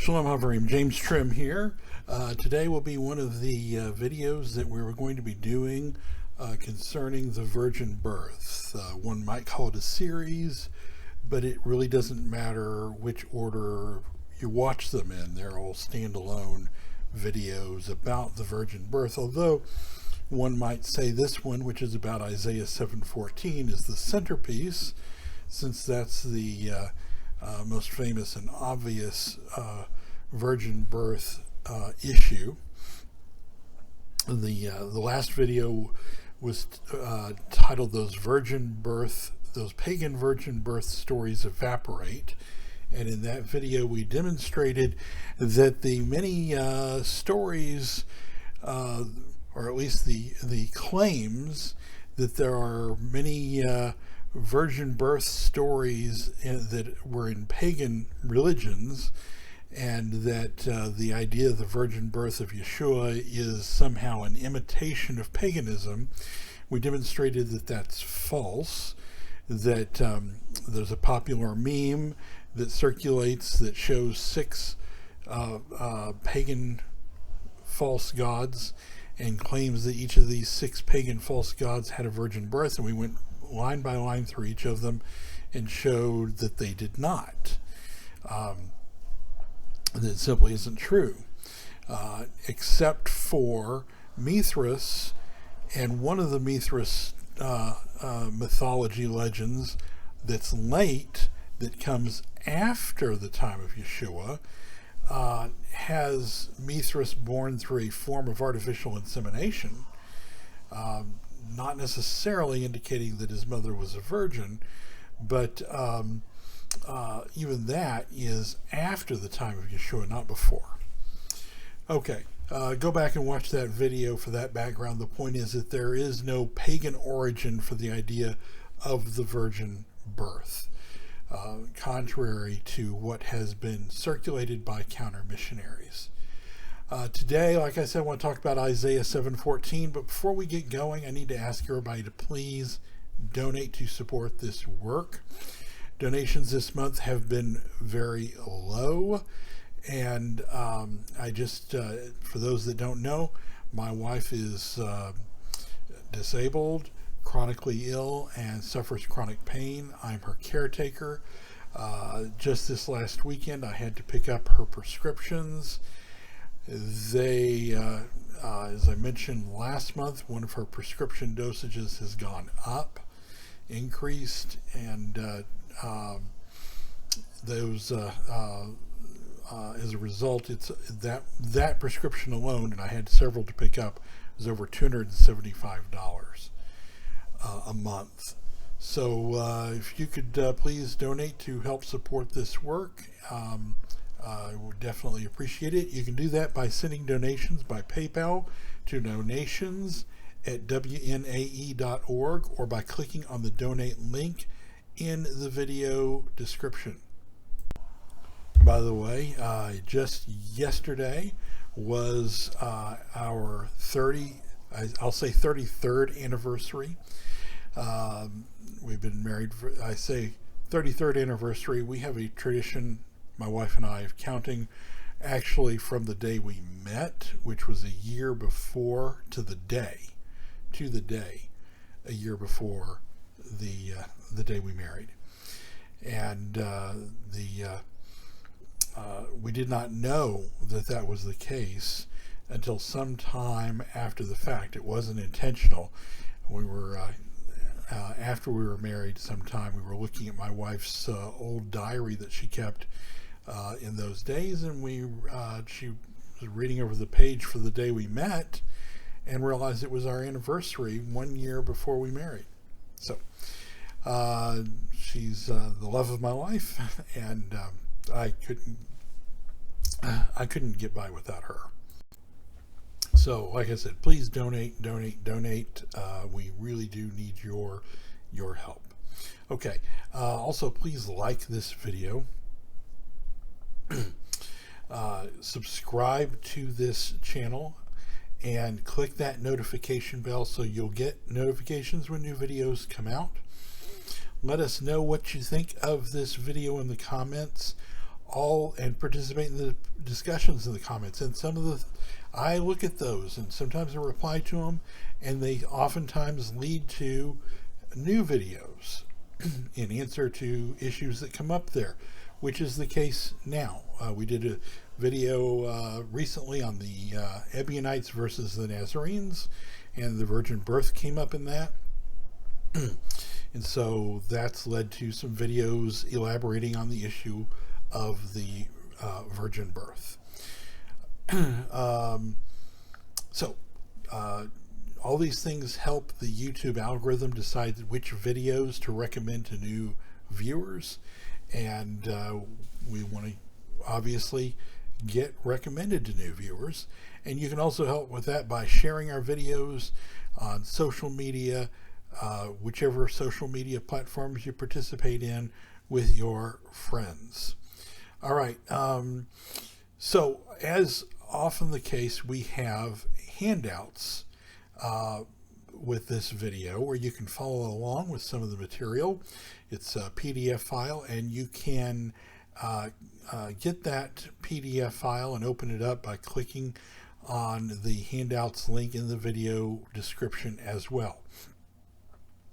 Shalom Haverim, James Trim here. Today will be one of the videos that we're going to be doing concerning the virgin birth. One might call it a series, but it really doesn't matter which order you watch them in. They're all standalone videos about the virgin birth, although one might say this one, which is about Isaiah 7:14, is the centerpiece, since that's the most famous and obvious virgin birth issue. The last video was titled "Those Pagan Virgin Birth Stories Evaporate," and in that video we demonstrated that the many stories, or at least the claims that there are many virgin birth stories that were in pagan religions, and that the idea of the virgin birth of Yeshua is somehow an imitation of paganism. We demonstrated that that's false, that there's a popular meme that circulates that shows 6 pagan false gods and claims that each of these 6 pagan false gods had a virgin birth, and we went line by line through each of them and showed that they did not. That simply isn't true, except for Mithras and one of the Mithras mythology legends that's late, that comes after the time of Yeshua, has Mithras born through a form of artificial insemination, not necessarily indicating that his mother was a virgin, but even that is after the time of Yeshua, not before. Okay, go back and watch that video for that background. The point is that there is no pagan origin for the idea of the virgin birth, contrary to what has been circulated by counter missionaries. Today, like I said, I want to talk about Isaiah 7:14, but before we get going, I need to ask everybody to please donate to support this work. Donations this month have been very low, and I just, for those that don't know, my wife is disabled, chronically ill, and suffers chronic pain. I'm her caretaker. Just this last weekend, I had to pick up her prescriptions. They, as I mentioned last month, one of her prescription dosages has gone up, increased, and those, as a result, it's that prescription alone, and I had several to pick up, was over $275 a month. So if you could please donate to help support this work, I would definitely appreciate it. You can do that by sending donations by PayPal to donations@wnae.org, or by clicking on the donate link in the video description. By the way, just yesterday was our 33rd anniversary. We've been married for, I say 33rd anniversary. We have a tradition, my wife and I, of counting actually from the day we met, which was a year before, to the day, a year before the day we married. And we did not know that was the case until some time after the fact. It wasn't intentional. We were after we were married sometime, we were looking at my wife's old diary that she kept in those days, and she was reading over the page for the day we met and realized it was our anniversary 1 year before we married. So she's the love of my life, and I couldn't get by without her. So, like I said, please donate. We really do need your help. Okay. Also, please like this video. Subscribe to this channel and click that notification bell so you'll get notifications when new videos come out. Let us know what you think of this video in the comments. all and participate in the discussions in the comments. And some of the, I look at those and sometimes I reply to them, and they oftentimes lead to new videos in answer to issues that come up there, which is the case now. We did a video recently on the Ebionites versus the Nazarenes, and the virgin birth came up in that. And so that's led to some videos elaborating on the issue of the virgin birth. All these things help the YouTube algorithm decide which videos to recommend to new viewers, and we want to obviously get recommended to new viewers. And you can also help with that by sharing our videos on social media, whichever social media platforms you participate in, with your friends. All right, so as often the case, we have handouts with this video where you can follow along with some of the material. It's a PDF file, and you can get that PDF file and open it up by clicking on the handouts link in the video description as well.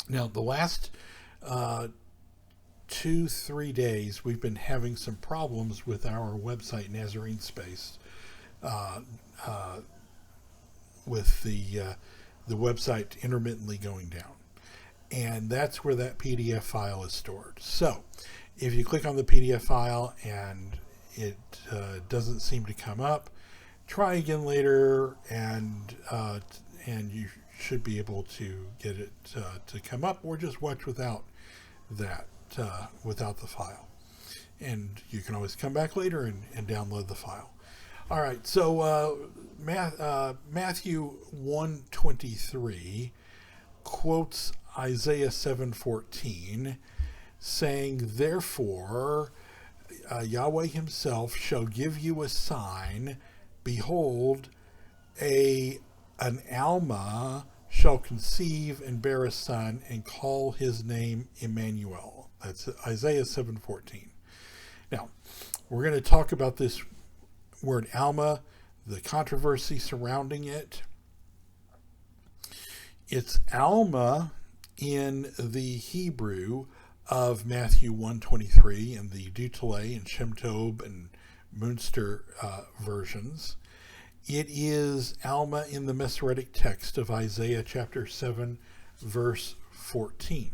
Now, the last 2-3 days, we've been having some problems with our website, Nazarene Space, with the website intermittently going down. And that's where that PDF file is stored. So if you click on the PDF file and it doesn't seem to come up, try again later, and you should be able to get it to come up, or just watch without that, without the file. And you can always come back later and download the file. All right, so Matthew 1:23 quotes Isaiah 7:14, saying, "Therefore, Yahweh himself shall give you a sign. Behold, an Alma shall conceive and bear a son, and call his name Emmanuel." That's Isaiah 7:14. Now, we're going to talk about this word Alma, the controversy surrounding it. It's Alma in the Hebrew of Matthew 1:23 and the Dutele and Shem Tob and Munster versions. It is Alma in the Masoretic text of Isaiah chapter 7, verse 14.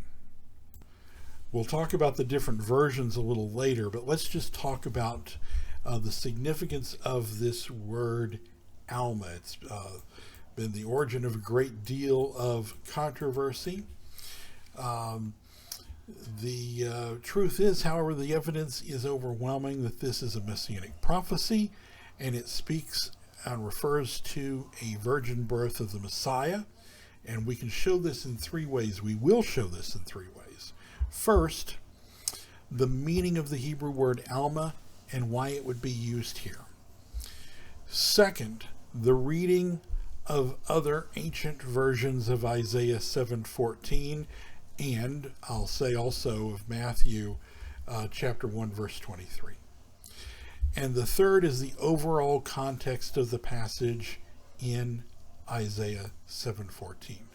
We'll talk about the different versions a little later, but let's just talk about the significance of this word Alma. It's been the origin of a great deal of controversy. The truth is, however, the evidence is overwhelming that this is a Messianic prophecy, and it speaks and refers to a virgin birth of the Messiah. And we can show this in 3 ways. We will show this in 3 ways. First, the meaning of the Hebrew word Alma and why it would be used here. Second, the reading of other ancient versions of Isaiah 7:14, and I'll say also of Matthew chapter 1, verse 23. And the third is the overall context of the passage in Isaiah 7:14.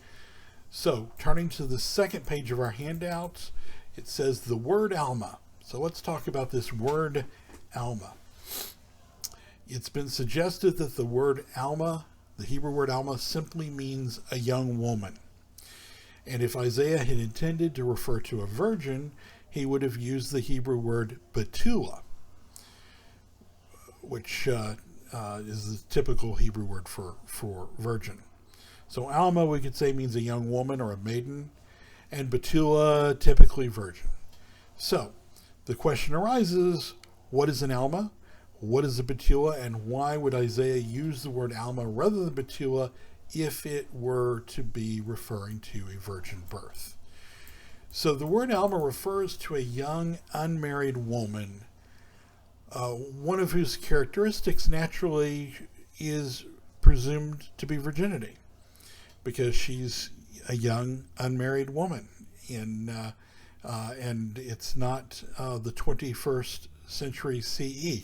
So, turning to the second page of our handouts, it says the word Alma. So let's talk about this word Alma. It's been suggested that the word Alma, the Hebrew word Alma, simply means a young woman. And if Isaiah had intended to refer to a virgin, he would have used the Hebrew word Betula, which is the typical Hebrew word for virgin. So Alma, we could say, means a young woman or a maiden, and Betula, typically virgin. So the question arises, what is an Alma? What is a Betula? And why would Isaiah use the word Alma rather than Betula if it were to be referring to a virgin birth? So the word Alma refers to a young unmarried woman, one of whose characteristics naturally is presumed to be virginity, because she's a young unmarried woman, and it's not the 21st century CE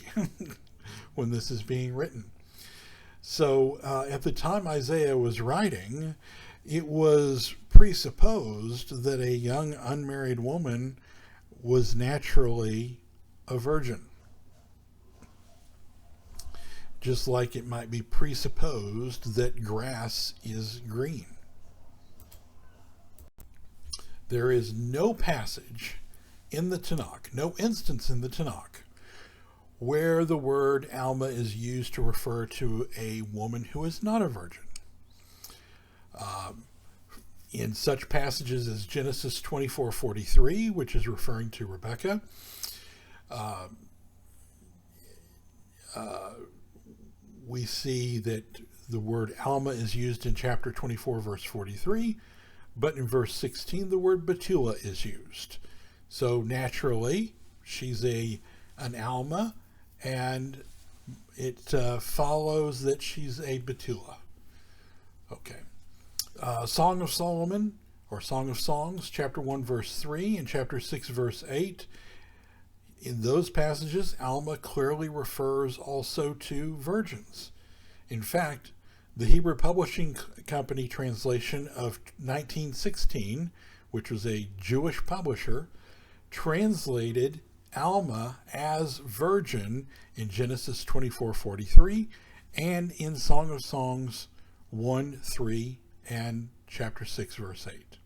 when this is being written. So at the time Isaiah was writing, it was presupposed that a young unmarried woman was naturally a virgin. Just like it might be presupposed that grass is green. There is no passage in the Tanakh, no instance in the Tanakh, where the word Alma is used to refer to a woman who is not a virgin. In such passages as Genesis 24:43, which is referring to Rebekah, we see that the word Alma is used in chapter 24, verse 43, but in verse 16, the word Betula is used. So naturally, she's an Alma, and it follows that she's a Betula. Okay. Song of Solomon, or Song of Songs, chapter 1, verse 3, and chapter 6, verse 8. In those passages, Alma clearly refers also to virgins. In fact, the Hebrew Publishing Company translation of 1916, which was a Jewish publisher, translated Alma as virgin in Genesis 24:43 and in Song of Songs 1, 3, and chapter 6, verse 8.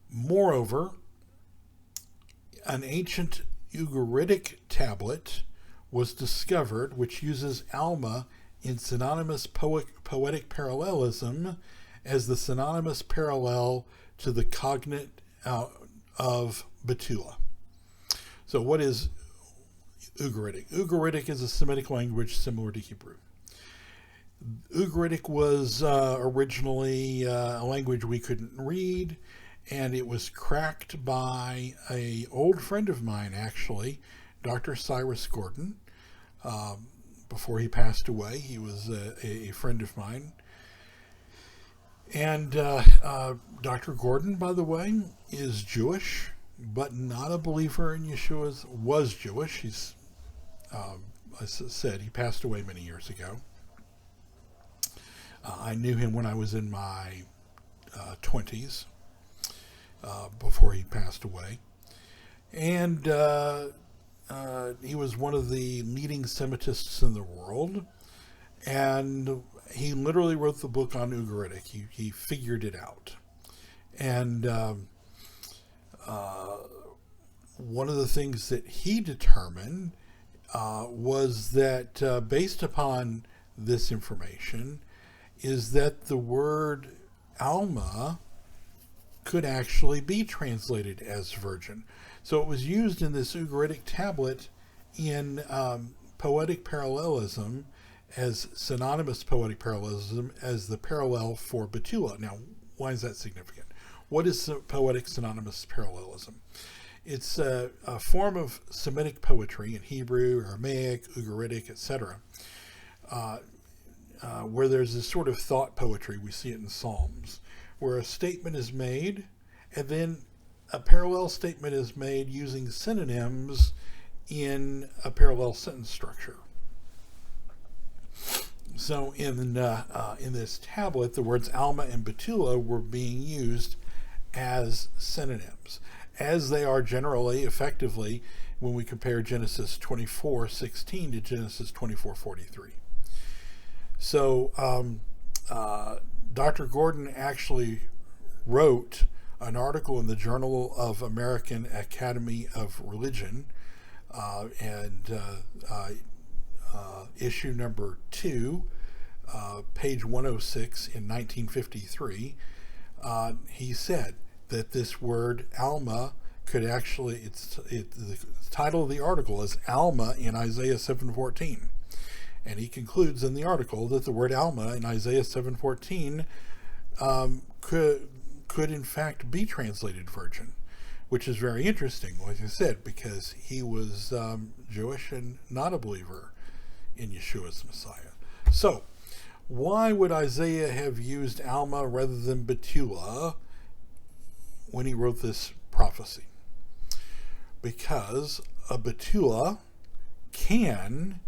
Moreover, an ancient Ugaritic tablet was discovered which uses Alma in synonymous poetic parallelism as the synonymous parallel to the cognate of Betula. So what is Ugaritic? Ugaritic is a Semitic language similar to Hebrew. Ugaritic was originally a language we couldn't read, and it was cracked by an old friend of mine, actually, Dr. Cyrus Gordon. Before he passed away, he was a friend of mine. And Dr. Gordon, by the way, is Jewish, but not a believer in Yeshua's, was Jewish. He's, as I said, he passed away many years ago. I knew him when I was in my 20s, before he passed away. And he was one of the leading Semitists in the world. And he literally wrote the book on Ugaritic. He figured it out. And one of the things that he determined was that based upon this information, is that the word Alma could actually be translated as virgin. So it was used in this Ugaritic tablet in poetic parallelism, as synonymous poetic parallelism, as the parallel for Betula. Now, why is that significant? What is poetic synonymous parallelism? It's a form of Semitic poetry in Hebrew, Aramaic, Ugaritic, etc., where there's this sort of thought poetry. We see it in Psalms, where a statement is made, and then a parallel statement is made using synonyms in a parallel sentence structure. So in this tablet, the words Alma and Betula were being used as synonyms, as they are generally, effectively, when we compare Genesis 24:16 to Genesis 24:43. So Dr. Gordon actually wrote an article in the Journal of American Academy of Religion, issue number 2, page 106 in 1953. He said that this word Alma could actually, the title of the article is Alma in Isaiah 7:14. And he concludes in the article that the word Alma in Isaiah 7:14 could in fact be translated virgin, which is very interesting, like I said, because he was Jewish and not a believer in Yeshua's Messiah. So, why would Isaiah have used Alma rather than Betula when he wrote this prophecy? because a Betula can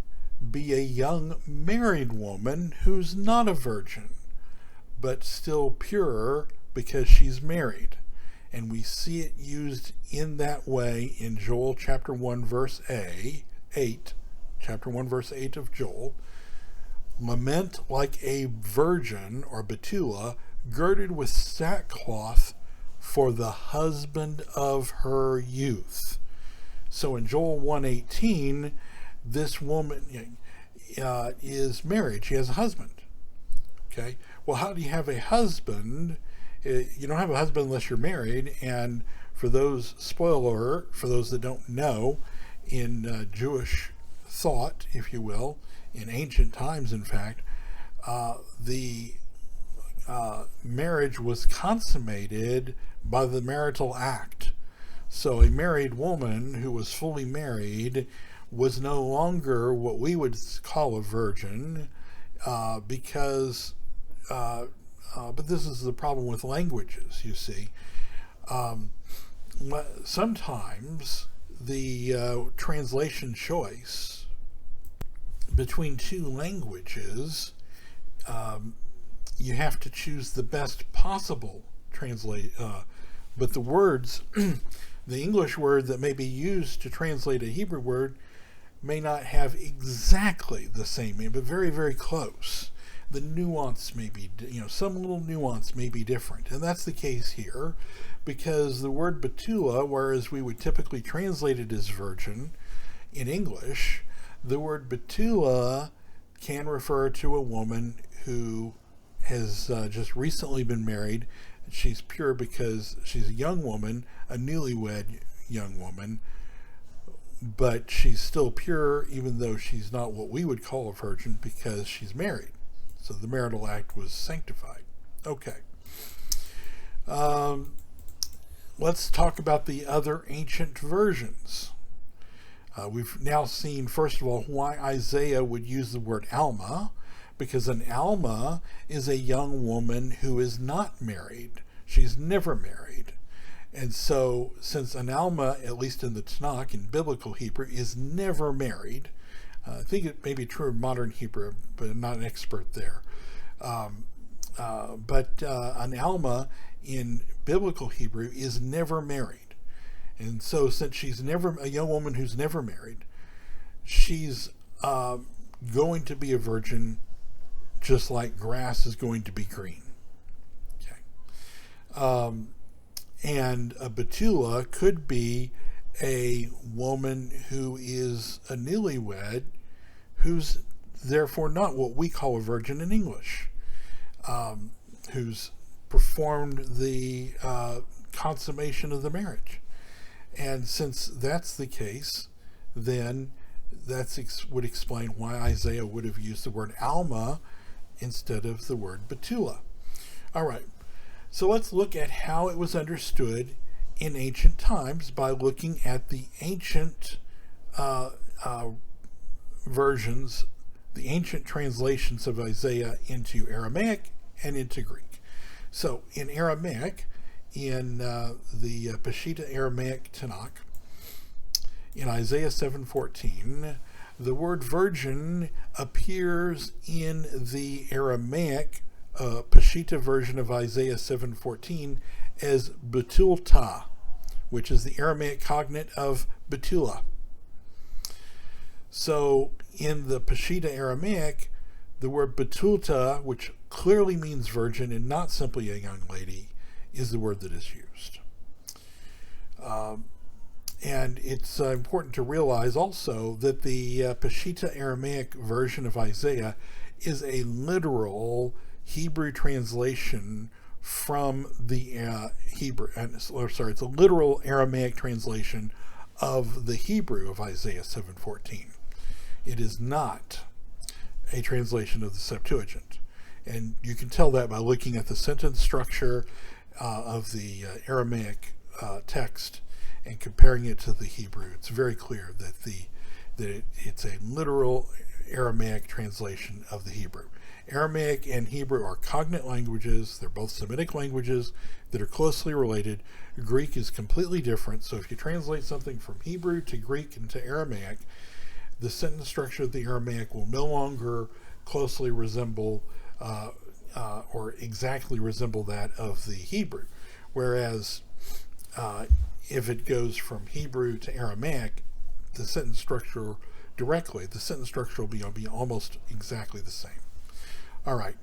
be a young married woman who's not a virgin, but still pure because she's married. And we see it used in that way in Joel chapter 1 verse 8, chapter 1 verse 8 of Joel. Lament like a virgin or Betula girded with sackcloth for the husband of her youth. So in Joel 1:18, this woman is married. She has a husband. Okay. Well, how do you have a husband? You don't have a husband unless you're married. And for those, spoiler alert, for those that don't know, in Jewish thought, if you will, in ancient times, in fact, the marriage was consummated by the marital act. So a married woman who was fully married was no longer what we would call a virgin, because but this is the problem with languages, you see. Sometimes the translation choice between two languages, you have to choose the best possible but the words, the English word that may be used to translate a Hebrew word may not have exactly the same meaning, but very, very close. The nuance may be, some little nuance may be different. And that's the case here, because the word Betula, whereas we would typically translate it as virgin in English, the word Betula can refer to a woman who has just recently been married. She's pure because she's a young woman, a newlywed young woman, but she's still pure even though she's not what we would call a virgin because she's married. So the marital act was sanctified. Okay. Let's talk about the other ancient versions. We've now seen, first of all, why Isaiah would use the word Alma, because an Alma is a young woman who is not married. She's never married. And so, since an Alma, at least in the Tanakh, in biblical Hebrew, is never married, I think it may be true of modern Hebrew, but I'm not an expert there. But an Alma in biblical Hebrew is never married. And so, since she's never a young woman who's never married, she's going to be a virgin just like grass is going to be green. Okay. And a Betula could be a woman who is a newlywed, who's therefore not what we call a virgin in English, who's performed the consummation of the marriage. And since that's the case, then that would explain why Isaiah would have used the word Alma instead of the word Betula. All right, so let's look at how it was understood in ancient times by looking at the ancient versions, the ancient translations of Isaiah into Aramaic and into Greek. So in Aramaic, in the Peshitta Aramaic Tanakh, in Isaiah 7:14, the word virgin appears in the Aramaic Peshitta version of Isaiah 7:14 as Betulta, which is the Aramaic cognate of Betula. So in the Peshitta Aramaic, the word Betulta, which clearly means virgin and not simply a young lady, is the word that is used. And it's important to realize also that the Peshitta Aramaic version of Isaiah is a literal Hebrew translation from the it's a literal Aramaic translation of the Hebrew of Isaiah 7:14. It is not a translation of the Septuagint. And you can tell that by looking at the sentence structure of the Aramaic text and comparing it to the Hebrew. It's very clear that it's a literal Aramaic translation of the Hebrew. Aramaic and Hebrew are cognate languages. They're both Semitic languages that are closely related. Greek is completely different. So if you translate something from Hebrew to Greek and to Aramaic, the sentence structure of the Aramaic will no longer closely resemble or exactly resemble that of the Hebrew. Whereas if it goes from Hebrew to Aramaic, the sentence structure will be almost exactly the same. All right.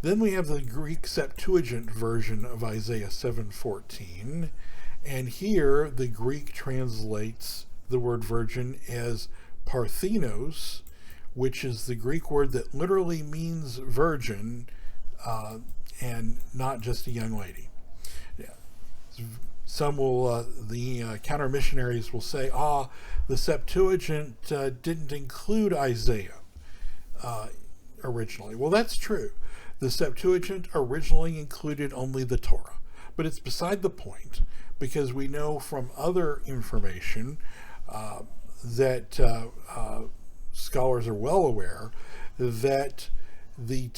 Then we have the Greek Septuagint version of Isaiah 7:14, and here the Greek translates the word virgin as parthenos, which is the Greek word that literally means virgin, and not just a young lady. Yeah. Some will, the counter missionaries will say, the Septuagint didn't include Isaiah originally. Well, that's true. The Septuagint originally included only the Torah, but it's beside the point, because we know from other information that scholars are well aware that the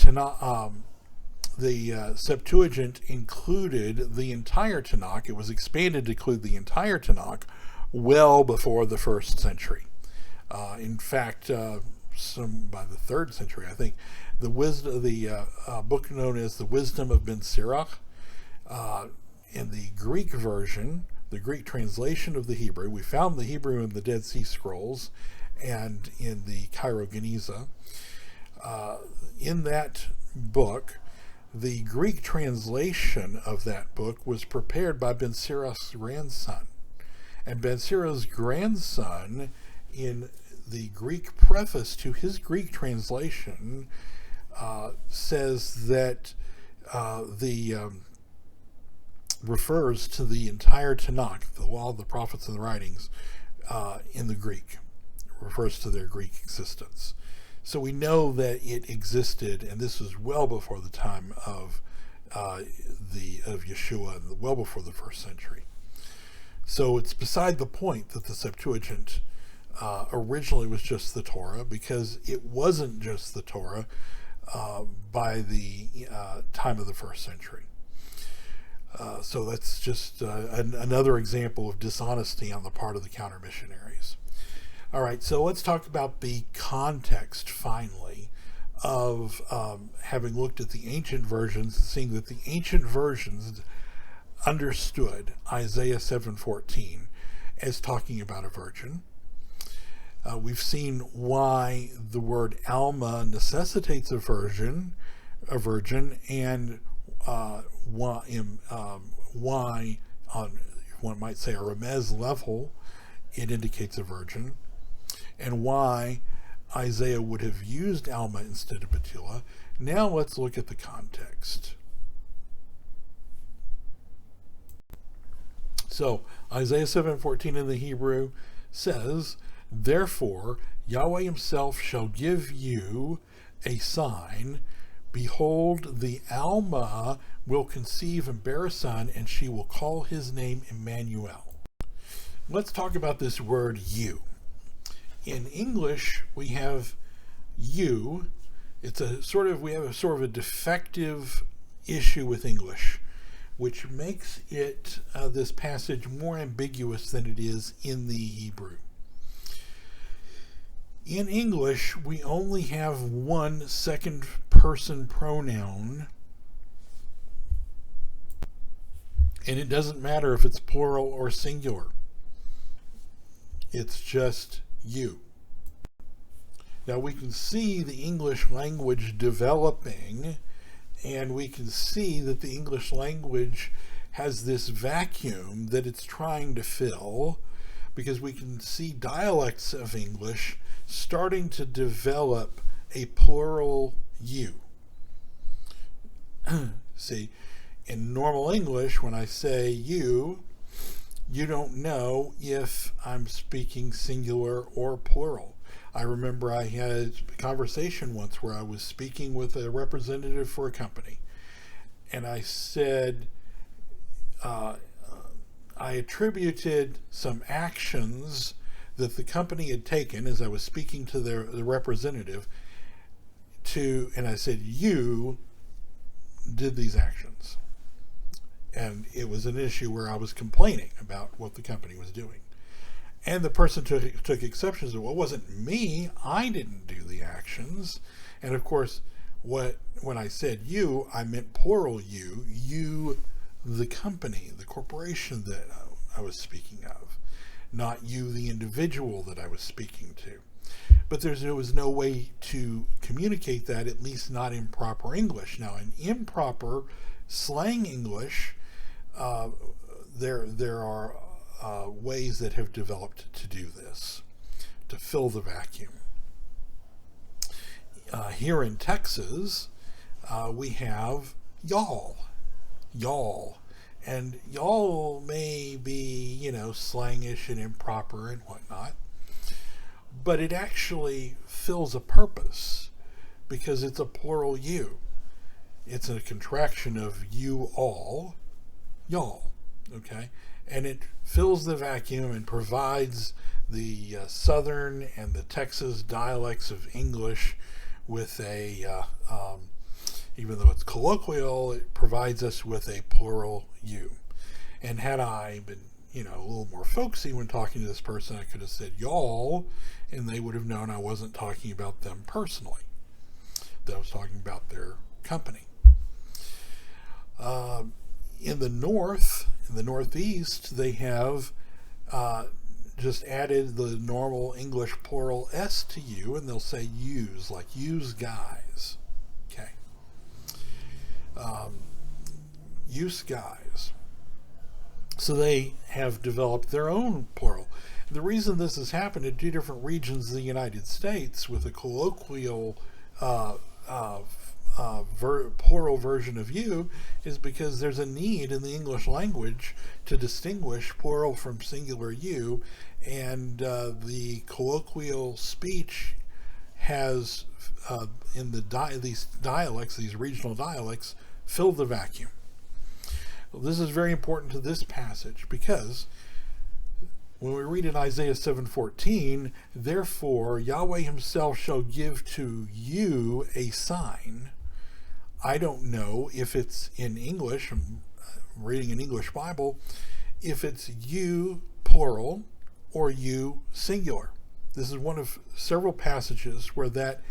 Septuagint included the entire Tanakh. It was expanded to include the entire Tanakh well before the 1st century. In fact, by the 3rd century, I think, the book known as the Wisdom of Ben Sirach, in the Greek version, the Greek translation of the Hebrew, we found the Hebrew in the Dead Sea Scrolls and in the Cairo Geniza. In that book, the Greek translation of that book was prepared by Ben Sirach's grandson. And Ben Sirach's grandson, in the Greek preface to his Greek translation, says that refers to the entire Tanakh, the Law, the Prophets, and the Writings, in the Greek. It refers to their Greek existence. So we know that it existed, and this was well before the time of Yeshua, and well before the 1st century. So it's beside the point that the Septuagint originally was just the Torah, because it wasn't just the Torah by the time of the 1st century. So that's just another example of dishonesty on the part of the counter missionaries. All right, so let's talk about the context, finally, of having looked at the ancient versions, seeing that the ancient versions understood Isaiah 7:14 as talking about a virgin. We've seen why the word Alma necessitates a virgin, and why on, one might say, a remez level, it indicates a virgin, and why Isaiah would have used Alma instead of Betula. Now let's look at the context. So Isaiah 7:14 in the Hebrew says, "Therefore Yahweh himself shall give you a sign. Behold, the Alma will conceive and bear a son, and she will call his name Emmanuel." Let's talk about this word "you." In English, we have "you." We have a sort of a defective issue with English, which makes it this passage more ambiguous than it is in the Hebrew. In English, we only have one second person pronoun, and it doesn't matter if it's plural or singular. It's just you. Now we can see the English language developing, and we can see that the English language has this vacuum that it's trying to fill, because we can see dialects of English starting to develop a plural you. See, in normal English, when I say you don't know if I'm speaking singular or plural. I remember I had a conversation once where I was speaking with a representative for a company, and I said, I attributed some actions that the company had taken as I was speaking to the representative and I said, you did these actions. And it was an issue where I was complaining about what the company was doing. And the person took exception to, well, it wasn't me. I didn't do the actions. And of course, when I said you, I meant plural you, the company, the corporation that I was speaking of, not you, the individual that I was speaking to. But there was no way to communicate that, at least not in proper English. Now, in improper slang English, there are ways that have developed to do this, to fill the vacuum. Here in Texas, we have y'all. And y'all may be, slangish and improper and whatnot, but it actually fills a purpose because it's a plural you. It's a contraction of you all, y'all, okay? And it fills the vacuum and provides the Southern and the Texas dialects of English with even though it's colloquial, it provides us with a plural you. And had I been, a little more folksy when talking to this person, I could have said y'all, and they would have known I wasn't talking about them personally. That I was talking about their company. In the Northeast, they have just added the normal English plural S to you, and they'll say yous, like yous guys. Okay. Use guys. So they have developed their own plural. The reason this has happened in two different regions of the United States with a colloquial plural version of you is because there's a need in the English language to distinguish plural from singular you, and the colloquial speech has in these dialects, these regional dialects, filled the vacuum. Well, this is very important to this passage because when we read in Isaiah 7:14, therefore Yahweh himself shall give to you a sign. I don't know if it's in English, I'm reading an English Bible, if it's you plural or you singular. This is one of several passages where that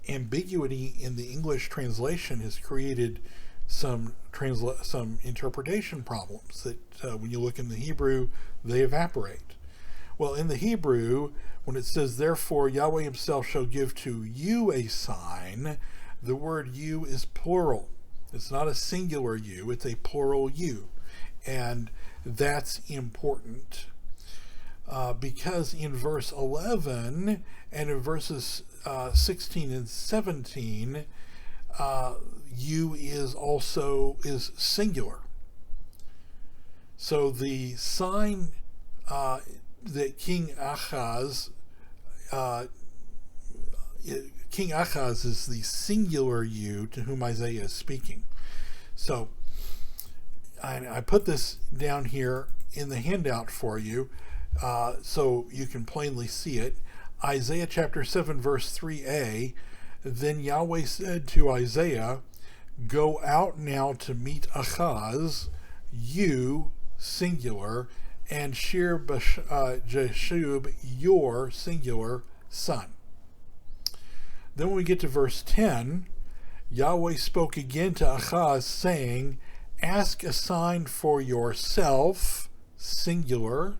ambiguity in the English translation has created some interpretation problems that when you look in the Hebrew, they evaporate. Well, in the Hebrew, when it says, therefore Yahweh himself shall give to you a sign, the word you is plural. It's not a singular you, it's a plural you. And that's important because in verse 11 and in verses 16 and 17, you is singular. So the sign that King Ahaz is the singular you to whom Isaiah is speaking. So I put this down here in the handout for you so you can plainly see it. Isaiah chapter 7 verse 3a, then Yahweh said to Isaiah, go out now to meet Ahaz, you, singular, and Shir Jeshub, your, singular, son. Then when we get to verse 10, Yahweh spoke again to Ahaz, saying, ask a sign for yourself, singular,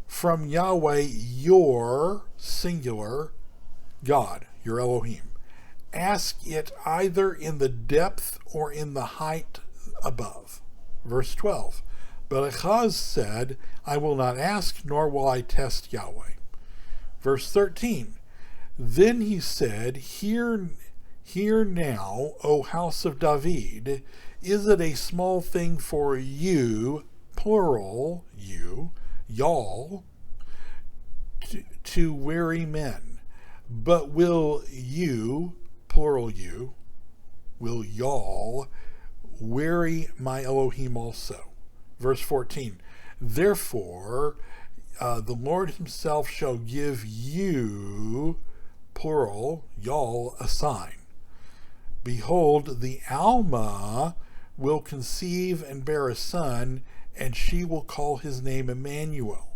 from Yahweh, your, singular, God, your Elohim. Ask it either in the depth or in the height above. Verse 12. But Ahaz said, I will not ask, nor will I test Yahweh. Verse 13. Then he said, Hear now, O house of David, is it a small thing for you, plural, you, y'all, to weary men? But will you, plural you, will y'all weary my Elohim also? Verse 14, therefore the Lord himself shall give you, plural, y'all, a sign. Behold, the Alma will conceive and bear a son, and she will call his name Emmanuel.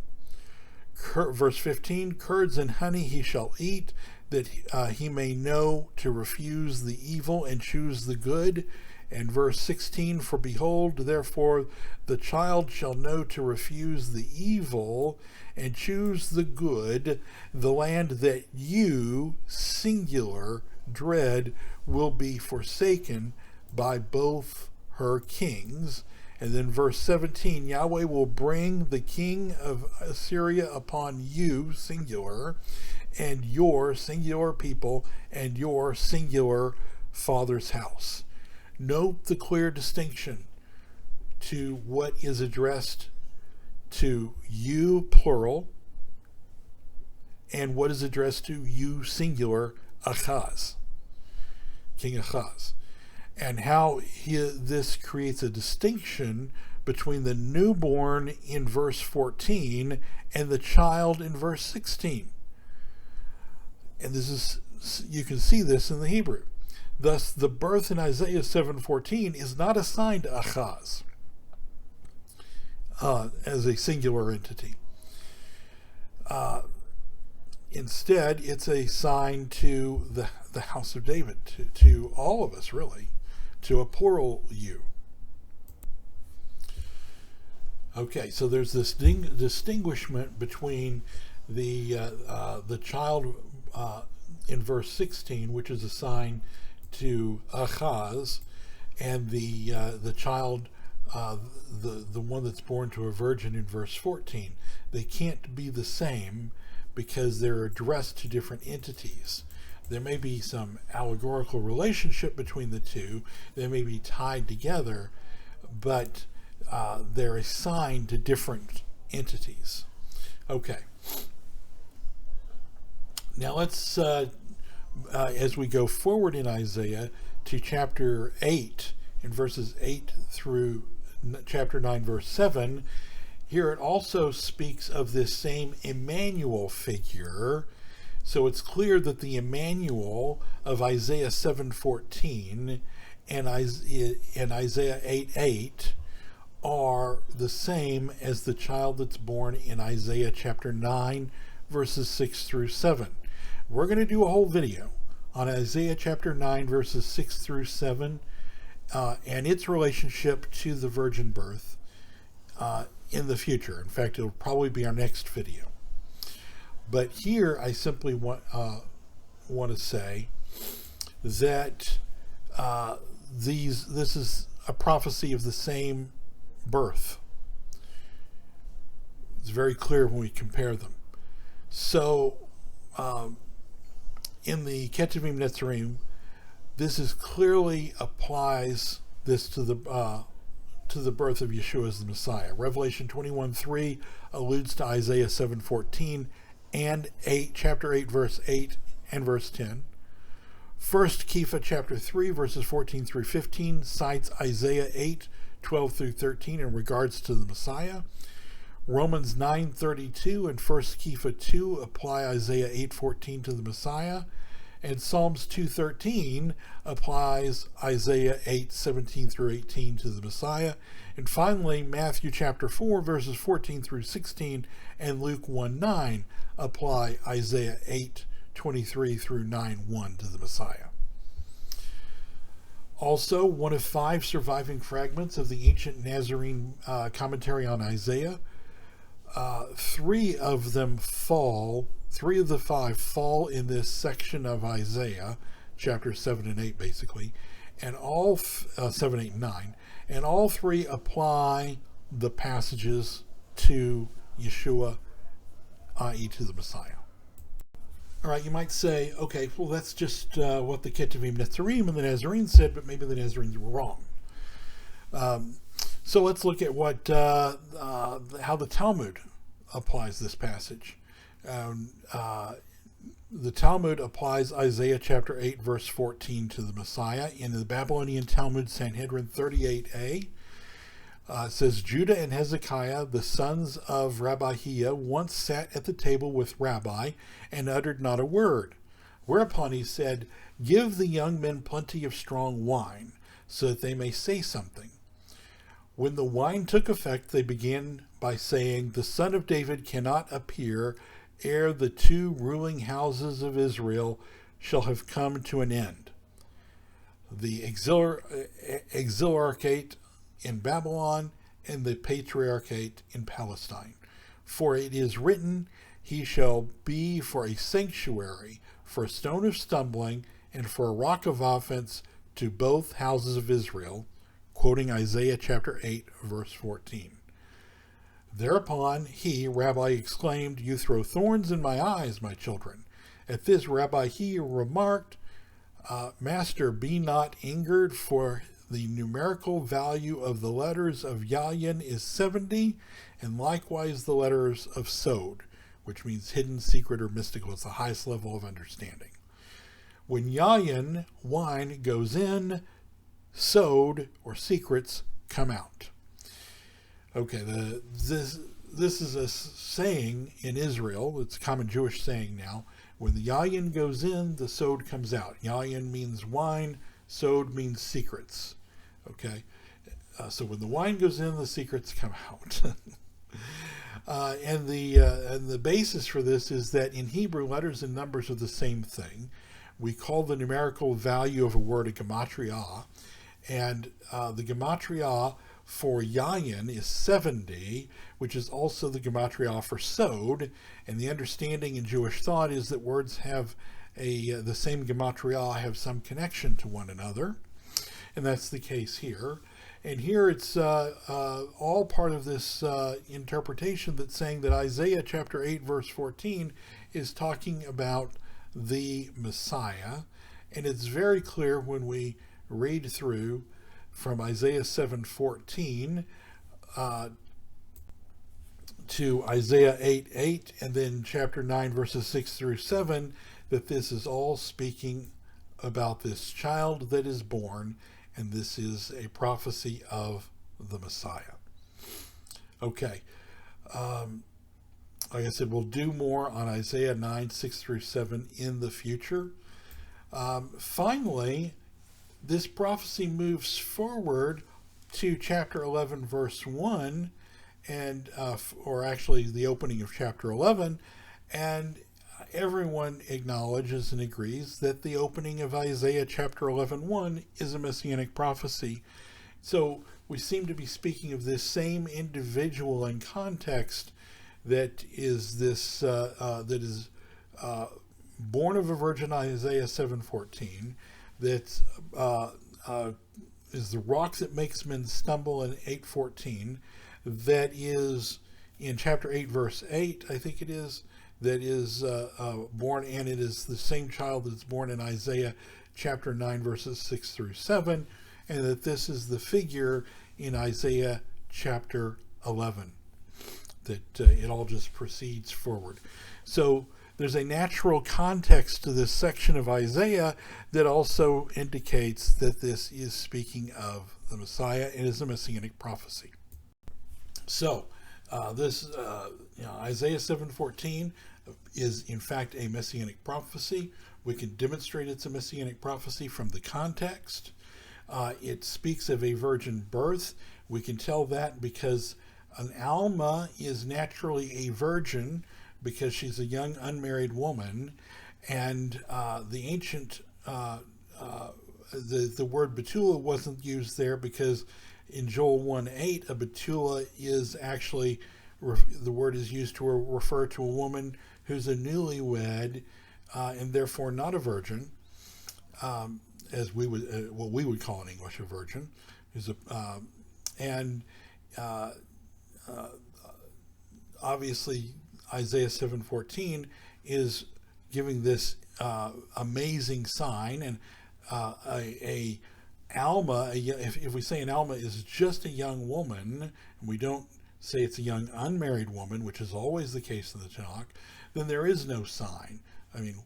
Verse 15, curds and honey he shall eat, that he may know to refuse the evil and choose the good. And verse 16, for behold, therefore the child shall know to refuse the evil and choose the good. The land that you, singular, dread will be forsaken by both her kings. And then verse 17, Yahweh will bring the king of Assyria upon you, singular, and your singular people, and your singular father's house. Note the clear distinction to what is addressed to you, plural, and what is addressed to you, singular, Achaz, King Achaz. And how this creates a distinction between the newborn in verse 14 and the child in verse 16. And this is, you can see this in the Hebrew. Thus, the birth in Isaiah 7:14 is not assigned to Achaz as a singular entity. Instead, it's a sign to the house of David, to all of us, really, to a plural you. Okay, so there's this distinguishment between the child in verse 16, which is assigned to Achaz, and the child, the one that's born to a virgin in verse 14. They can't be the same because they're addressed to different entities. There may be some allegorical relationship between the two. They may be tied together, but they're assigned to different entities. Okay. Now let's, as we go forward in Isaiah to chapter 8, in verses 8 through chapter 9, verse 7, here it also speaks of this same Emmanuel figure. So it's clear that the Emmanuel of Isaiah 7:14 and Isaiah 8:8 are the same as the child that's born in Isaiah chapter 9, verses 6 through 7. We're going to do a whole video on Isaiah chapter 9, verses 6 through 7, and its relationship to the virgin birth in the future. In fact, it'll probably be our next video. But here I simply want to say that this is a prophecy of the same birth. It's very clear when we compare them. So in the Ketuvim Netzarim, this is clearly applies this to the birth of Yeshua as the Messiah. Revelation 21:3 alludes to Isaiah 7:14 and chapter 8, verse 8 and verse 10. First Kepha chapter 3, verses 14 through 15 cites Isaiah 8:12 through 13 in regards to the Messiah. Romans 9:32 and First Kepha 2 apply Isaiah 8:14 to the Messiah. And Psalms 2:13 applies Isaiah 8:17 through 18 to the Messiah. And finally, Matthew chapter 4, verses 14 through 16, and Luke 1:9 apply Isaiah 8:23 through 9:1 to the Messiah. Also, one of 5 surviving fragments of the ancient Nazarene commentary on Isaiah. 3 of them fall. 3 of the 5 fall in this section of Isaiah, chapters 7 and 8, basically, and all 7, 8, and 9, and all 3 apply the passages to Yeshua, i.e., to the Messiah. All right, you might say, okay, well, that's just what the Ketuvim Netzarim and the Nazarene said, but maybe the Nazarenes were wrong. So let's look at what how the Talmud applies this passage. The Talmud applies Isaiah chapter 8, verse 14 to the Messiah. In the Babylonian Talmud, Sanhedrin 38a, it says, Judah and Hezekiah, the sons of Rabbi Hiah, once sat at the table with Rabbi and uttered not a word. Whereupon he said, "Give the young men plenty of strong wine, so that they may say something." When the wine took effect, they began by saying, "The Son of David cannot appear ere the two ruling houses of Israel shall have come to an end, the exiliarchate in Babylon and the patriarchate in Palestine. For it is written, he shall be for a sanctuary, for a stone of stumbling, and for a rock of offense to both houses of Israel," quoting Isaiah chapter 8, verse 14. Thereupon he, Rabbi, exclaimed, "You throw thorns in my eyes, my children." At this, Rabbi he remarked, "Master, be not angered, for the numerical value of the letters of Yayin is 70, and likewise the letters of Sod," which means hidden, secret, or mystical. It's the highest level of understanding. When Yayin, wine, goes in, Sod, or secrets, come out. Okay, this is a saying in Israel. It's a common Jewish saying now. When the Yayin goes in, the Sod comes out. Yayin means wine, Sod means secrets. Okay, so when the wine goes in, the secrets come out. And the basis for this is that in Hebrew, letters and numbers are the same thing. We call the numerical value of a word a gematria, and the gematria for Yayin is 70, which is also the gematria for Sod. And the understanding in Jewish thought is that words have the same gematria, have some connection to one another, and that's the case here. And here it's all part of this interpretation that's saying that Isaiah chapter 8 verse 14 is talking about the Messiah. And it's very clear when we read through from Isaiah 7:14 to Isaiah 8:8 and then chapter 9 verses 6 through 7 that this is all speaking about this child that is born, and this is a prophecy of the Messiah. Okay. Like I said, we'll do more on Isaiah 9, 6 through 7 in the future. Finally, this prophecy moves forward to chapter 11, verse 1, and or actually the opening of chapter 11, and everyone acknowledges and agrees that the opening of Isaiah chapter 11:1 is a Messianic prophecy. So we seem to be speaking of this same individual in context that is this born of a virgin, Isaiah 7:14, that is the rock that makes men stumble in 8:14, that is in chapter 8 verse 8, I think it is, that is born, and it is the same child that's born in Isaiah chapter 9 verses 6 through 7, and that this is the figure in Isaiah chapter 11, that it all just proceeds forward. So there's a natural context to this section of Isaiah that also indicates that this is speaking of the Messiah and is a Messianic prophecy. So Isaiah 7:14 is in fact a Messianic prophecy. We can demonstrate it's a Messianic prophecy from the context. It speaks of a virgin birth. We can tell that because an Alma is naturally a virgin because she's a young unmarried woman, and the ancient the word betula wasn't used there because in Joel 1:8 a betula is actually the word is used to refer to a woman who's a newlywed and therefore not a virgin, as we would what we would call in English a virgin, who's obviously Isaiah 7:14 is giving this amazing sign, and a Alma, if we say an Alma is just a young woman, and we don't say it's a young unmarried woman, which is always the case in the Tanakh, then there is no sign. I mean,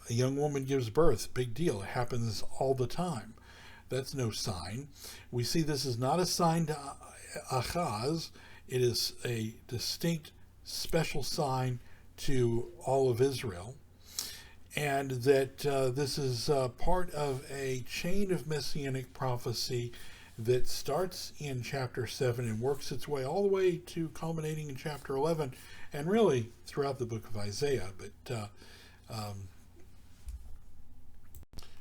a young woman gives birth, big deal. It happens all the time. That's no sign. We see this is not a sign to Achaz. It is a distinct, special sign to all of Israel. and that this is part of a chain of Messianic prophecy that starts in chapter 7 and works its way all the way to culminating in chapter 11, and really throughout the book of Isaiah. But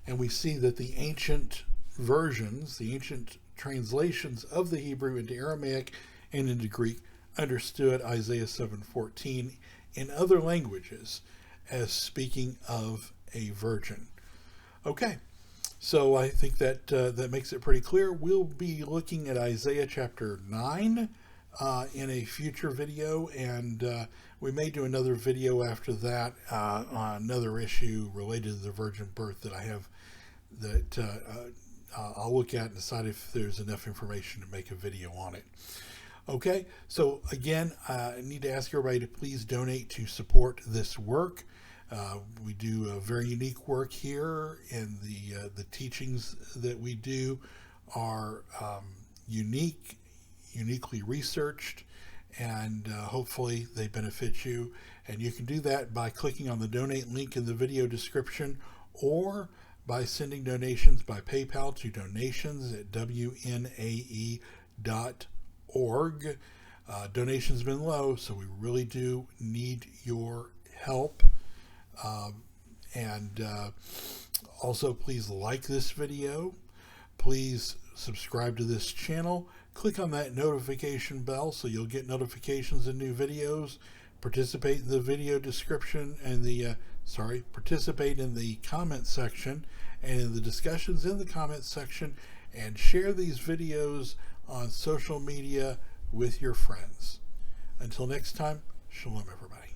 and we see that the ancient versions, the ancient translations of the Hebrew into Aramaic and into Greek, understood Isaiah 7:14 in other languages as speaking of a virgin. Okay, so I think that that makes it pretty clear. We'll be looking at Isaiah chapter 9 in a future video, and we may do another video after that on another issue related to the virgin birth that I have that I'll look at and decide if there's enough information to make a video on it. Okay, so again, I need to ask everybody to please donate to support this work. We do a very unique work here, and the teachings that we do are uniquely researched, and hopefully they benefit you. And you can do that by clicking on the donate link in the video description, or by sending donations by PayPal to donations@wnae.org. Donations have been low, so we really do need your help. Also, please like this video. Please subscribe to this channel. Click on that notification bell so you'll get notifications of new videos. Participate in the video description and participate in the comment section and in the discussions in the comment section, and share these videos on social media with your friends. Until next time, shalom everybody.